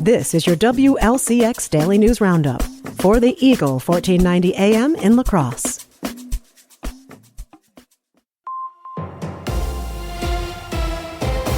This is your WLCX Daily News Roundup for the Eagle 1490 AM in La Crosse.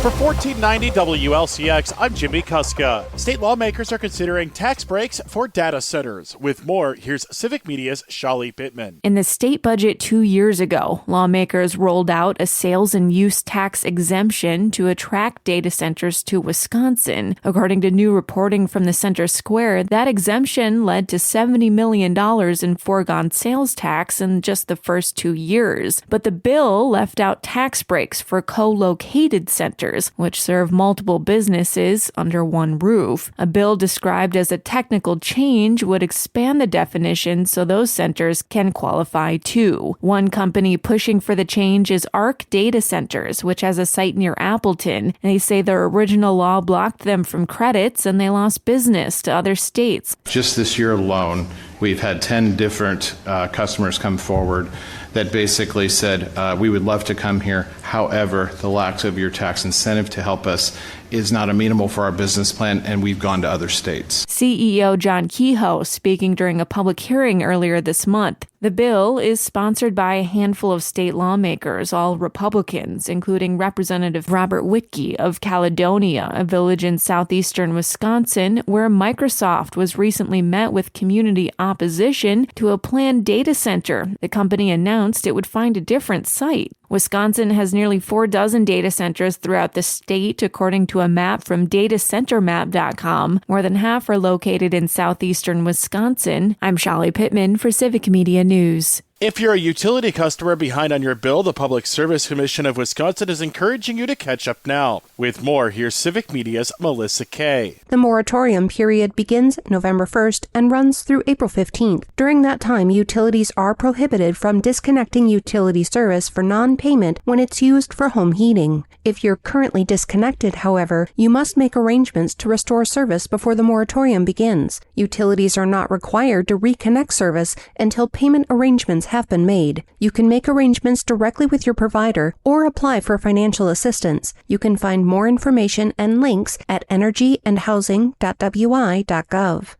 For 1490 WLCX, I'm Jimmy Kuska. State lawmakers are considering tax breaks for data centers. With more, here's Civic Media's Shali Pittman. In the state budget 2 years ago, lawmakers rolled out a sales and use tax exemption to attract data centers to Wisconsin. According to new reporting from the Center Square, that exemption led to $70 million in foregone sales tax in just the first 2 years. But the bill left out tax breaks for co-located centers, which serve multiple businesses under one roof. A bill described as a technical change would expand the definition so those centers can qualify too. One company pushing for the change is Arc Data Centers, which has a site near Appleton. They say their original law blocked them from credits and they lost business to other states. Just this year alone, we've had 10 different customers come forward that basically said, we would love to come here. However, the lack of your tax incentive to help us is not amenable for our business plan, and we've gone to other states. CEO John Kehoe speaking during a public hearing earlier this month. The bill is sponsored by a handful of state lawmakers, all Republicans, including Representative Robert Whitkey of Caledonia, a village in southeastern Wisconsin, where Microsoft was recently met with community opposition to a planned data center. The company announced it would find a different site. Wisconsin has nearly 4 dozen data centers throughout the state, according to a map from datacentermap.com. More than half are located in southeastern Wisconsin. I'm Shali Pittman for Civic Media News. If you're a utility customer behind on your bill, the Public Service Commission of Wisconsin is encouraging you to catch up now. With more, here's Civic Media's Melissa Kay. The moratorium period begins November 1st and runs through April 15th. During that time, utilities are prohibited from disconnecting utility service for non-payment when it's used for home heating. If you're currently disconnected, however, you must make arrangements to restore service before the moratorium begins. Utilities are not required to reconnect service until payment arrangements have been made. You can make arrangements directly with your provider or apply for financial assistance. You can find more information and links at energyandhousing.wi.gov.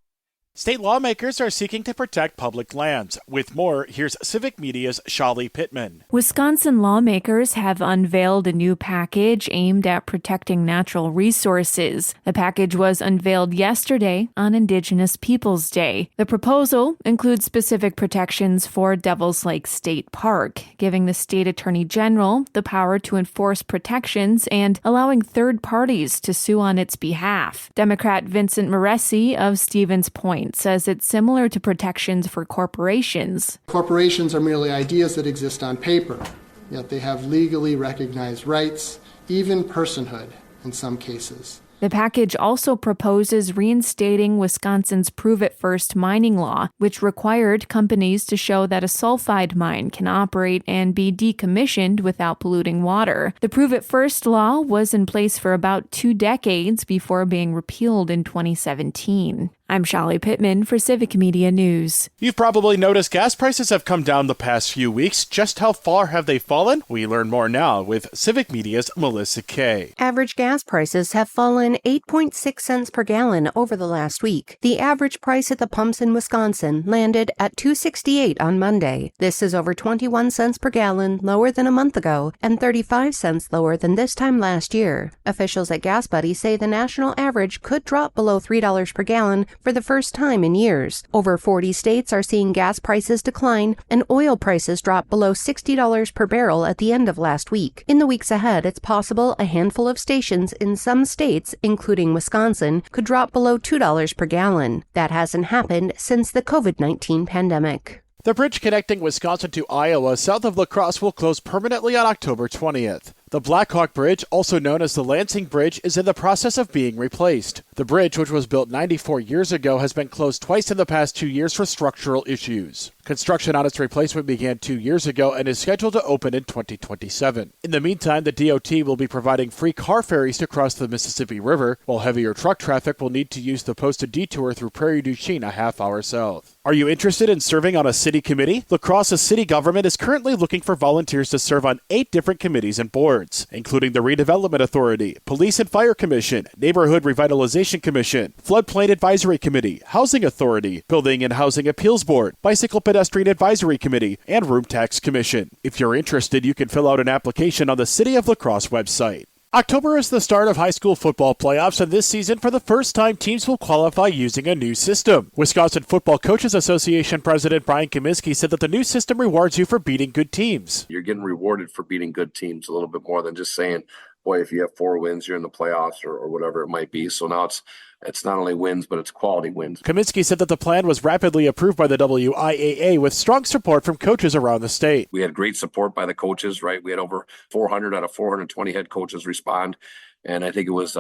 State lawmakers are seeking to protect public lands. With more, here's Civic Media's Shali Pittman. Wisconsin lawmakers have unveiled a new package aimed at protecting natural resources. The package was unveiled yesterday on Indigenous Peoples Day. The proposal includes specific protections for Devil's Lake State Park, giving the state attorney general the power to enforce protections and allowing third parties to sue on its behalf. Democrat Vincent Moresi of Stevens Point says it's similar to protections for corporations. Corporations are merely ideas that exist on paper, yet they have legally recognized rights, even personhood in some cases. The package also proposes reinstating Wisconsin's Prove It First mining law, which required companies to show that a sulfide mine can operate and be decommissioned without polluting water. The Prove It First law was in place for about 2 decades before being repealed in 2017. I'm Shali Pittman for Civic Media News. You've probably noticed gas prices have come down the past few weeks. Just how far have they fallen? We learn more now with Civic Media's Melissa Kay. Average gas prices have fallen 8.6 cents per gallon over the last week. The average price at the pumps in Wisconsin landed at $2.68 on Monday. This is over 21 cents per gallon lower than a month ago and 35 cents lower than this time last year. Officials at Gas Buddy say the national average could drop below $3 per gallon for the first time in years. Over 40 states are seeing gas prices decline and oil prices drop below $60 per barrel at the end of last week. In the weeks ahead, it's possible a handful of stations in some states, including Wisconsin, could drop below $2 per gallon. That hasn't happened since the COVID-19 pandemic. The bridge connecting Wisconsin to Iowa south of La Crosse will close permanently on October 20th. The Blackhawk Bridge, also known as the Lansing Bridge, is in the process of being replaced. The bridge, which was built 94 years ago, has been closed twice in the past 2 years for structural issues. Construction on its replacement began 2 years ago and is scheduled to open in 2027. In the meantime, the DOT will be providing free car ferries to cross the Mississippi River, while heavier truck traffic will need to use the posted detour through Prairie du Chien a half hour south. Are you interested in serving on a city committee? La Crosse's city government is currently looking for volunteers to serve on 8 different committees and boards, including the Redevelopment Authority, Police and Fire Commission, Neighborhood Revitalization Conservation Commission, Floodplain Advisory Committee, Housing Authority, Building and Housing Appeals Board, Bicycle Pedestrian Advisory Committee, and Room Tax Commission. If you're interested, you can fill out an application on the City of La Crosse website. October is the start of high school football playoffs, and this season, for the first time, teams will qualify using a new system. Wisconsin Football Coaches Association President Brian Kaminsky said that the new system rewards you for beating good teams. You're getting rewarded for beating good teams a little bit more than just saying, boy, if you have 4 wins, you're in the playoffs or whatever it might be. So now it's not only wins, but it's quality wins. Kaminsky said that the plan was rapidly approved by the WIAA with strong support from coaches around the state. We had great support by the coaches, right? We had over 400 out of 420 head coaches respond. And I think it was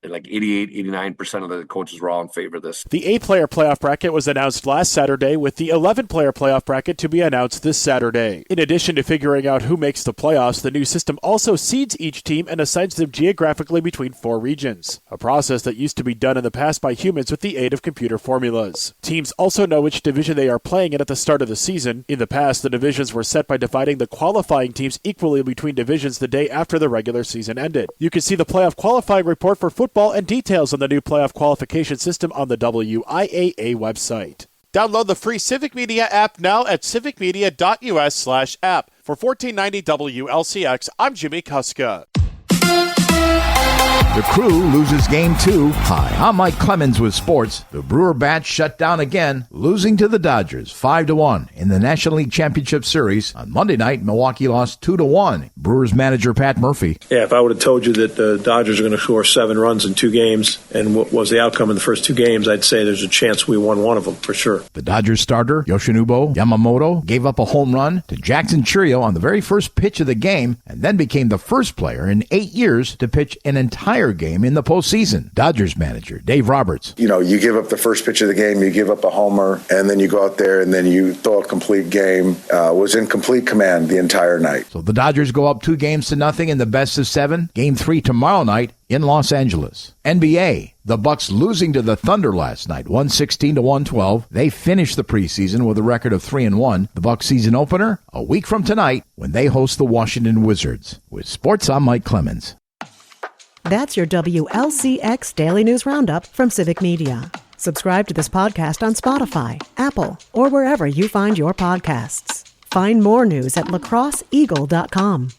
like 89% of the coaches were all in favor of this. The 8-player playoff bracket was announced last Saturday, with the 11-player playoff bracket to be announced this Saturday. In addition to figuring out who makes the playoffs, the new system also seeds each team and assigns them geographically between 4 regions, a process that used to be done in the past by humans with the aid of computer formulas. Teams also know which division they are playing in at the start of the season. In the past, the divisions were set by dividing the qualifying teams equally between divisions the day after the regular season ended. You can see the playoff qualifying report for football and details on the new playoff qualification system on the WIAA website. Download the free Civic Media app now at civicmedia.us/app. For $14.90 WLCX, I'm Jimmy Kuska. The Crew loses Game 2. Hi, I'm Mike Clemens with sports. The Brewer Bats shut down again, losing to the Dodgers 5-1 in the National League Championship Series. On Monday night, Milwaukee lost 2-1. Brewers manager Pat Murphy. Yeah, if I would have told you that the Dodgers are going to score 7 runs in 2 games and what was the outcome in the first 2 games, I'd say there's a chance we won one of them for sure. The Dodgers starter, Yoshinobu Yamamoto, gave up a home run to Jackson Chourio on the very first pitch of the game and then became the first player in 8 years to pitch an entire game in the postseason. Dodgers manager Dave Roberts. You know, you give up the first pitch of the game, you give up a homer, and then you go out there and then you throw a complete game. Was in complete command the entire night. So the Dodgers go up 2-0 in the best of 7. Game 3 tomorrow night in Los Angeles. NBA, the Bucks losing to the Thunder last night, 116-112. They finished the preseason with a record of 3-1. The Bucks season opener a week from tonight when they host the Washington Wizards. With sports, I'm Mike Clemens. That's your WLCX Daily News Roundup from Civic Media. Subscribe to this podcast on Spotify, Apple, or wherever you find your podcasts. Find more news at lacrosseeagle.com.